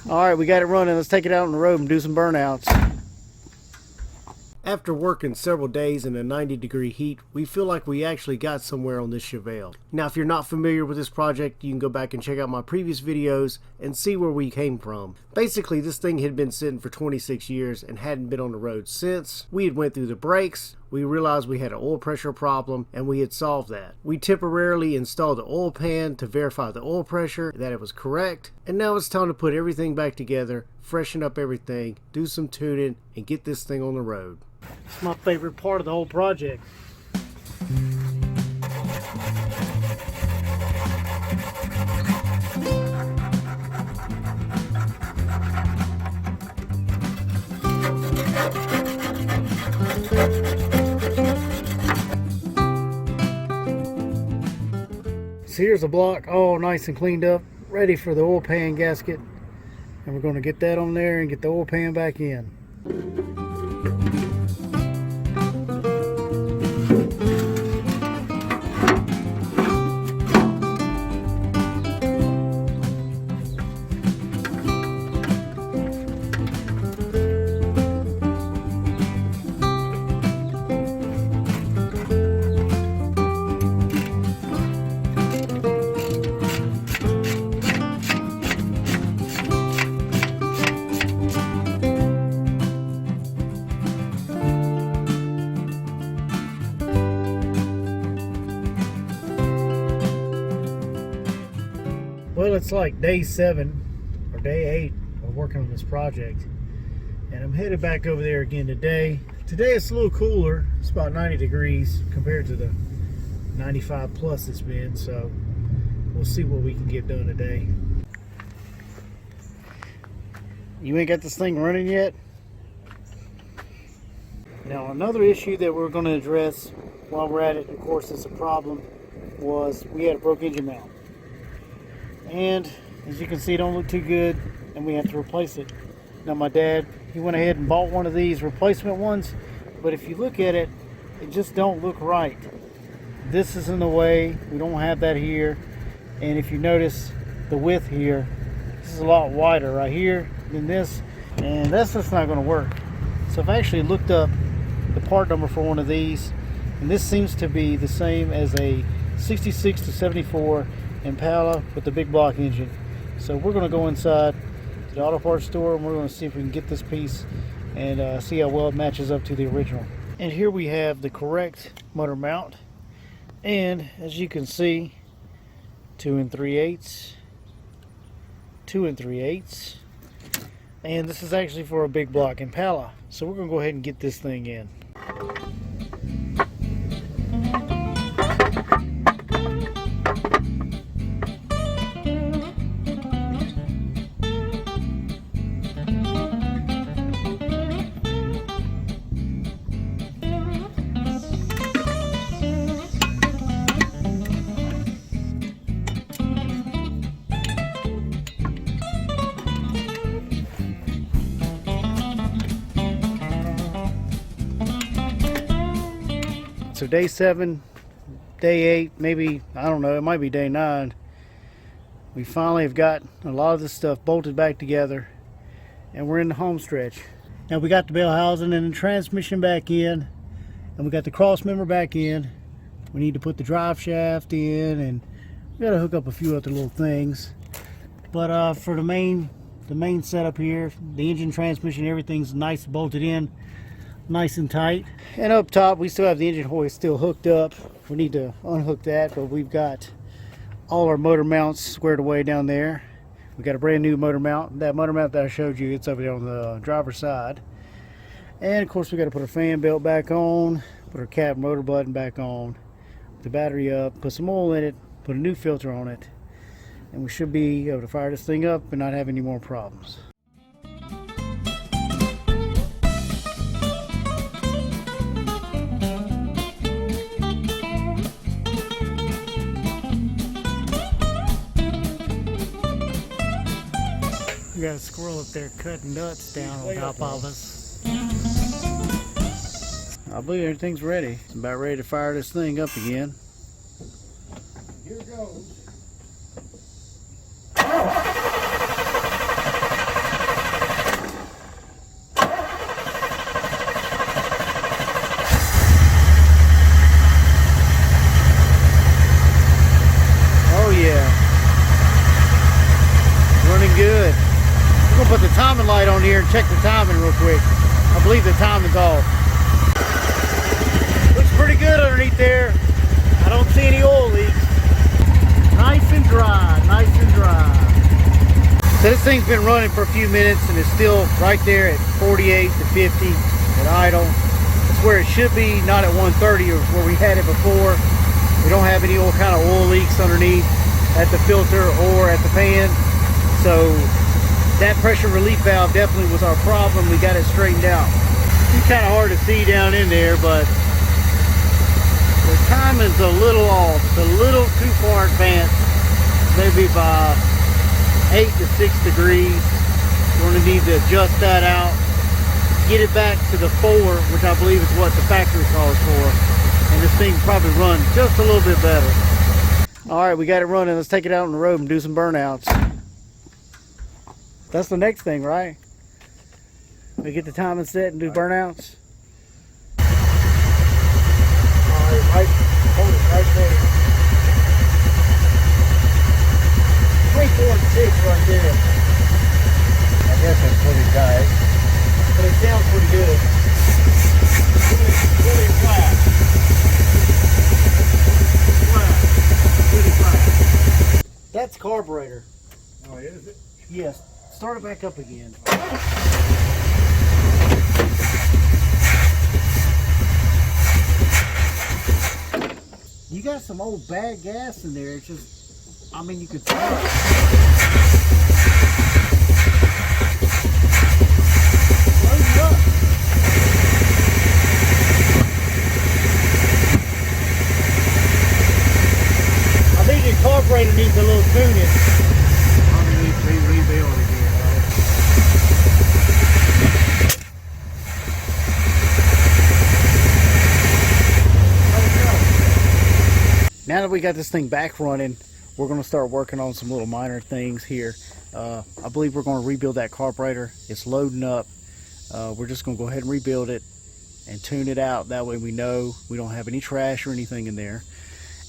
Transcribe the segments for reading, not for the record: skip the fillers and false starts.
Alright, we got it running. Let's take it out on the road and do some burnouts. After working several days in a 90-degree heat, we feel like we actually got somewhere on this Chevelle. Now, if you're not familiar with this project, you can go back and check out my previous videos and see where we came from. Basically, this thing had been sitting for 26 years and hadn't been on the road since. We had went through the brakes, we realized we had an oil pressure problem, and we had solved that. We temporarily installed the oil pan to verify the oil pressure, that it was correct, and now it's time to put everything back together, freshen up everything, do some tuning, and get this thing on the road. It's my favorite part of the whole project. So here's the block all nice and cleaned up, ready for the oil pan gasket. And we're going to get that on there and get the oil pan back in. Well, it's like day 7 or day 8 of working on this project, and I'm headed back over there again today. Today it's a little cooler. It's about 90 degrees compared to the 95 plus it's been, so we'll see what we can get done today. You ain't got this thing running yet? Now, another issue that we're going to address while we're at it, of course it's a problem, was we had a broke engine mount. And as you can see, it don't look too good, and we have to replace it. Now, my dad, he went ahead and bought one of these replacement ones, but if you look at it, it just don't look right. This is in the way. We don't have that here. And if you notice the width here, this is a lot wider right here than this, and that's just not going to work. So I've actually looked up the part number for one of these, and this seems to be the same as a 66 to 74 Impala with the big block engine. So we're going to go inside to the auto parts store, and we're going to see if we can get this piece and see how well it matches up to the original. And here we have the correct motor mount, and as you can see, 2 3/8, 2 3/8, and this is actually for a big block Impala. So we're going to go ahead and get this thing in. So day 7, day 8, maybe, I don't know, it might be day 9. We finally have got a lot of this stuff bolted back together, and we're in the home stretch. Now we got the bell housing and the transmission back in, and we got the cross member back in. We need to put the drive shaft in, and we got to hook up a few other little things. But for the main setup here, the engine, transmission, everything's nice bolted in, nice and tight. And up top we still have the engine hoist still hooked up. We need to unhook that, but we've got all our motor mounts squared away down there. We got a brand new motor mount. That motor mount that I showed you, it's over there on the driver's side. And of course we got to put our fan belt back on, put our cap motor button back on, put the battery up, put some oil in it, put a new filter on it, and we should be able to fire this thing up and not have any more problems. We got a squirrel up there cutting nuts down on top of us. I believe everything's ready. It's about ready to fire this thing up again. Here goes. We're gonna put the timing light on here and check the timing real quick. I believe the timing's off. Looks pretty good underneath there. I don't see any oil leaks. Nice and dry, nice and dry. So this thing's been running for a few minutes and it's still right there at 48 to 50 at idle. That's where it should be, not at 130 or where we had it before. We don't have any kind of oil leaks underneath at the filter or at the pan. So that pressure relief valve definitely was our problem. We got it straightened out. It's kind of hard to see down in there, but the timing's a little off. It's a little too far advanced, maybe by 8 to 6 degrees. We're going to need to adjust that out, get it back to the 4, which I believe is what the factory calls for, and this thing probably run just a little bit better. All right, we got it running. Let's take it out on the road and do some burnouts. That's the next thing, right? We get the timing set and do burnouts. All right, hold it right there. 24 and 6 right there. I guess that's pretty tight. But it sounds pretty good. Really flat. Really flat. That's carburetor. Oh, is it? Yes. Start it back up again. You got some old bad gas in there. It's just, I mean, you could tell. Load it up. I think your carburetor needs a little tuning. Probably needs to be rebuilt again. Now that we got this thing back running, we're going to start working on some little minor things here. I believe we're going to rebuild that carburetor. It's loading up. We're just going to go ahead and rebuild it and tune it out. That way we know we don't have any trash or anything in there.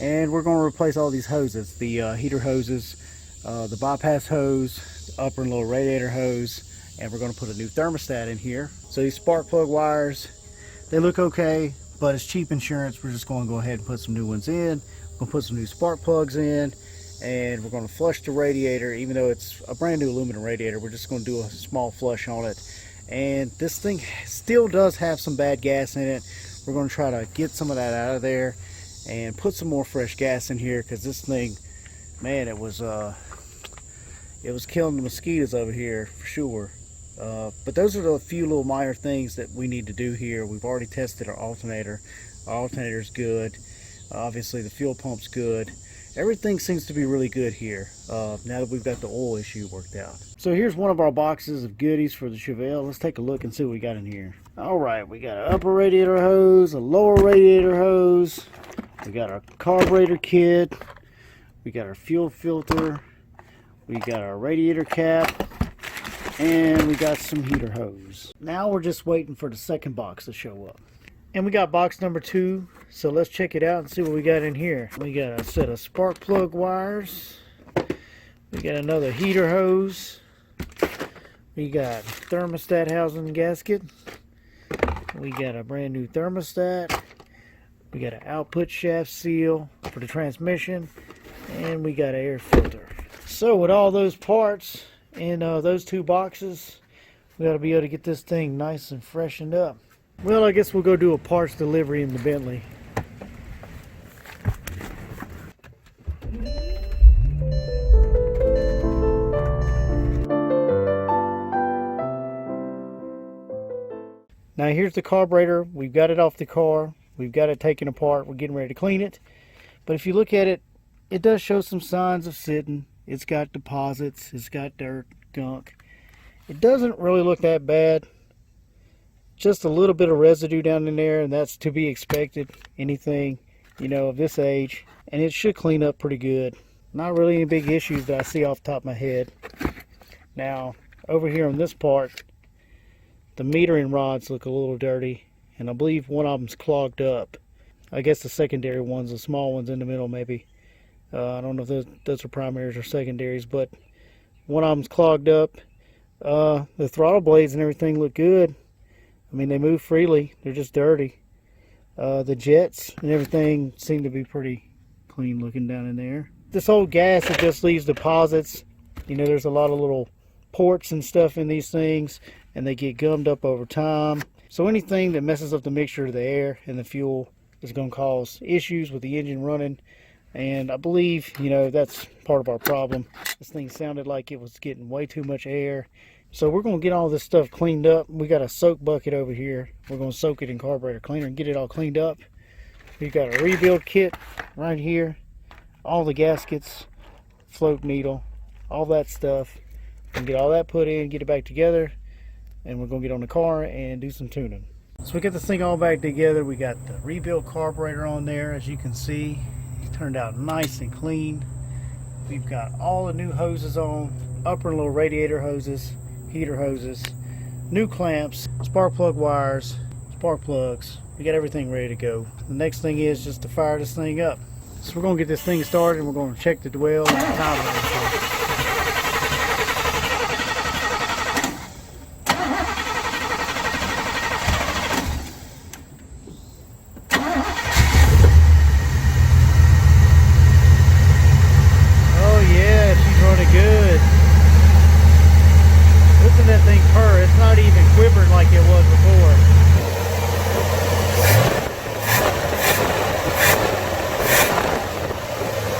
And we're going to replace all these hoses, the heater hoses, the bypass hose, the upper and lower radiator hose, and we're going to put a new thermostat in here. So these spark plug wires, they look okay, but it's cheap insurance. We're just going to go ahead and put some new ones in. We're going to put some new spark plugs in, and we're going to flush the radiator. Even though it's a brand new aluminum radiator, we're just going to do a small flush on it. And this thing still does have some bad gas in it. We're going to try to get some of that out of there and put some more fresh gas in here, because this thing, man, it was killing the mosquitoes over here for sure. But those are the few little minor things that we need to do here. We've already tested our alternator. Our alternator's good. Obviously the fuel pump's good. Everything seems to be really good here, now that we've got the oil issue worked out. So here's one of our boxes of goodies for the Chevelle. Let's take a look and see what we got in here. Alright, we got an upper radiator hose, a lower radiator hose, we got our carburetor kit, we got our fuel filter, we got our radiator cap, and we got some heater hose. Now we're just waiting for the second box to show up. And we got box number 2, so let's check it out and see what we got in here. We got a set of spark plug wires. We got another heater hose. We got thermostat housing gasket. We got a brand new thermostat. We got an output shaft seal for the transmission. And we got an air filter. So with all those parts in those 2 boxes, we got to be able to get this thing nice and freshened up. Well, I guess we'll go do a parts delivery in the Bentley. Now here's the carburetor. We've got it off the car. We've got it taken apart. We're getting ready to clean it. But if you look at it, it does show some signs of sitting. It's got deposits. It's got dirt, gunk. It doesn't really look that bad. Just a little bit of residue down in there, and that's to be expected. Anything, you know, of this age. And it should clean up pretty good. Not really any big issues that I see off the top of my head. Now, over here on this part, the metering rods look a little dirty, and I believe one of them's clogged up. I guess the secondary ones, the small ones in the middle maybe. I don't know if those are primaries or secondaries, but one of them's clogged up. The throttle blades and everything look good. I mean, they move freely. They're just dirty. The jets and everything seem to be pretty clean looking down in there. This old gas, it just leaves deposits. You know, there's a lot of little ports and stuff in these things, and they get gummed up over time. So anything that messes up the mixture of the air and the fuel is going to cause issues with the engine running. And I believe, you know, that's part of our problem. This thing sounded like it was getting way too much air. So we're going to get all this stuff cleaned up. We got a soak bucket over here. We're going to soak it in carburetor cleaner and get it all cleaned up. We've got a rebuild kit right here. All the gaskets, float needle, all that stuff. And get all that put in, get it back together. And we're going to get on the car and do some tuning. So we got this thing all back together. We got the rebuilt carburetor on there, as you can see. It turned out nice and clean. We've got all the new hoses on, upper and lower radiator hoses, heater hoses, new clamps, spark plug wires, spark plugs. We got everything ready to go. The next thing is just to fire this thing up. So we're going to get this thing started and we're going to check the dwell and the time of it. Good. Listen to that thing purr. It's not even quivering like it was before.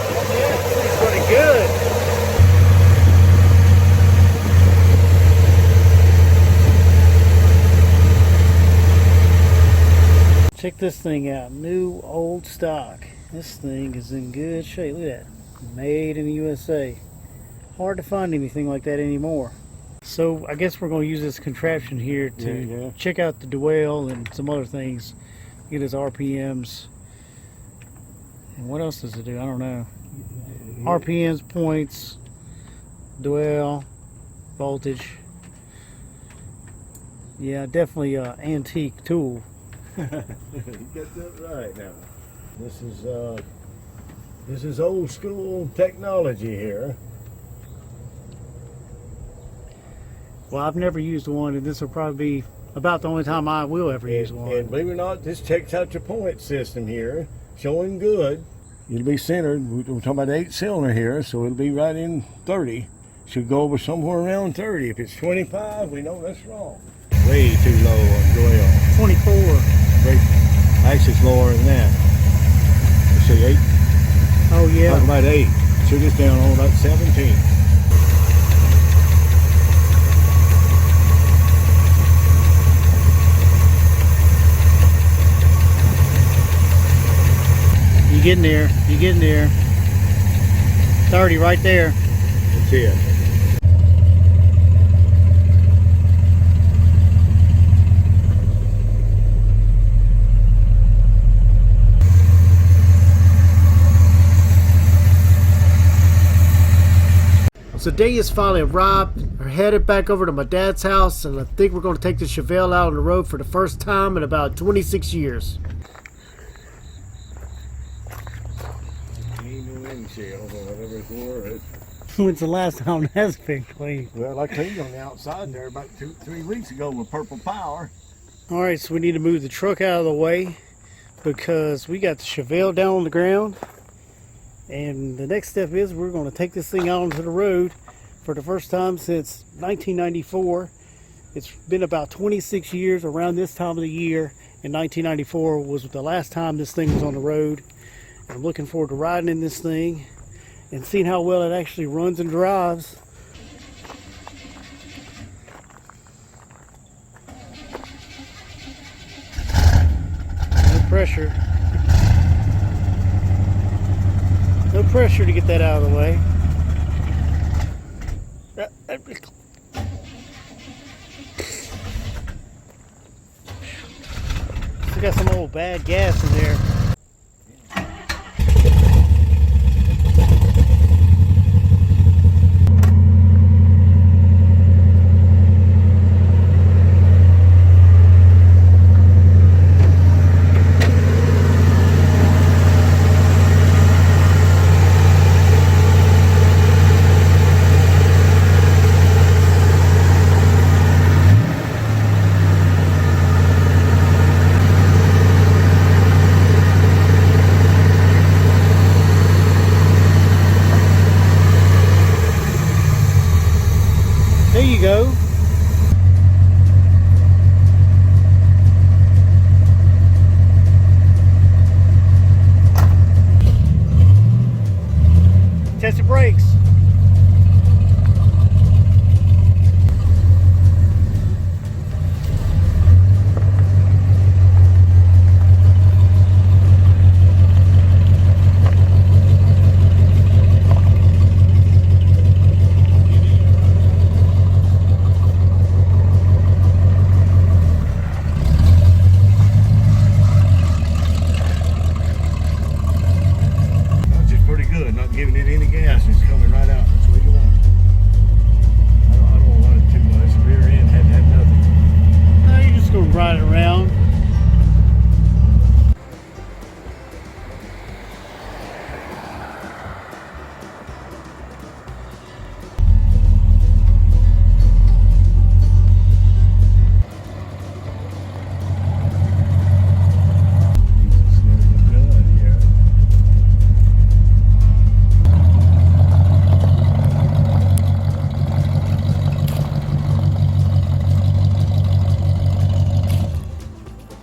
Oh yeah, this thing's running good. Check this thing out. New old stock. This thing is in good shape. Look at that. Made in the USA. Hard to find anything like that anymore. So I guess we're going to use this contraption here to check out the dwell and some other things. Get his RPMs. And what else does it do? I don't know. RPMs, points, dwell, voltage. Yeah, definitely an antique tool. You got that right now. This is old school technology here. Well, I've never used one, and this will probably be about the only time I will ever use one. And believe it or not, this checks out your point system here, showing good. It'll be centered. We're talking about 8-cylinder here, so it'll be right in 30. Should go over somewhere around 30. If it's 25, we know that's wrong. Way too low on dwell. 24. Actually, it's lower than that. Let's see, 8. Oh yeah. Talking about 8. Should it's down on about 17. You getting there? You getting there? 30 right there. That's it. So the day is finally arrived. We're headed back over to my dad's house, and I think we're going to take the Chevelle out on the road for the first time in about 26 years. Ain't no end shells or whatever it's worth. When's the last time that's been cleaned? Well, I cleaned on the outside there about 2-3 weeks ago with Purple Power. All right, so we need to move the truck out of the way because we got the Chevelle down on the ground. And the next step is we're going to take this thing out onto the road for the first time since 1994. It's been about 26 years. Around this time of the year in 1994 was the last time this thing was on the road. I'm looking forward to riding in this thing and seeing how well it actually runs and drives. No pressure. No pressure to get that out of the way. Still got some old bad gas in there. slide it around.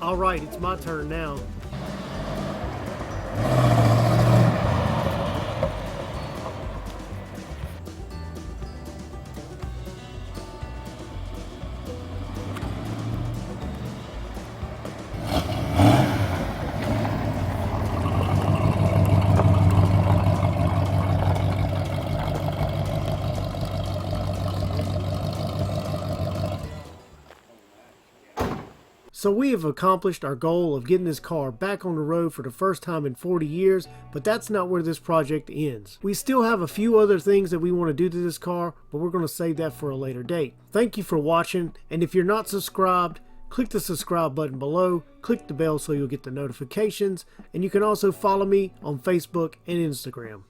Alright, it's my turn now. So we have accomplished our goal of getting this car back on the road for the first time in 40 years, but that's not where this project ends. We still have a few other things that we want to do to this car, but we're going to save that for a later date. Thank you for watching, and if you're not subscribed, click the subscribe button below, click the bell so you'll get the notifications, and you can also follow me on Facebook and Instagram.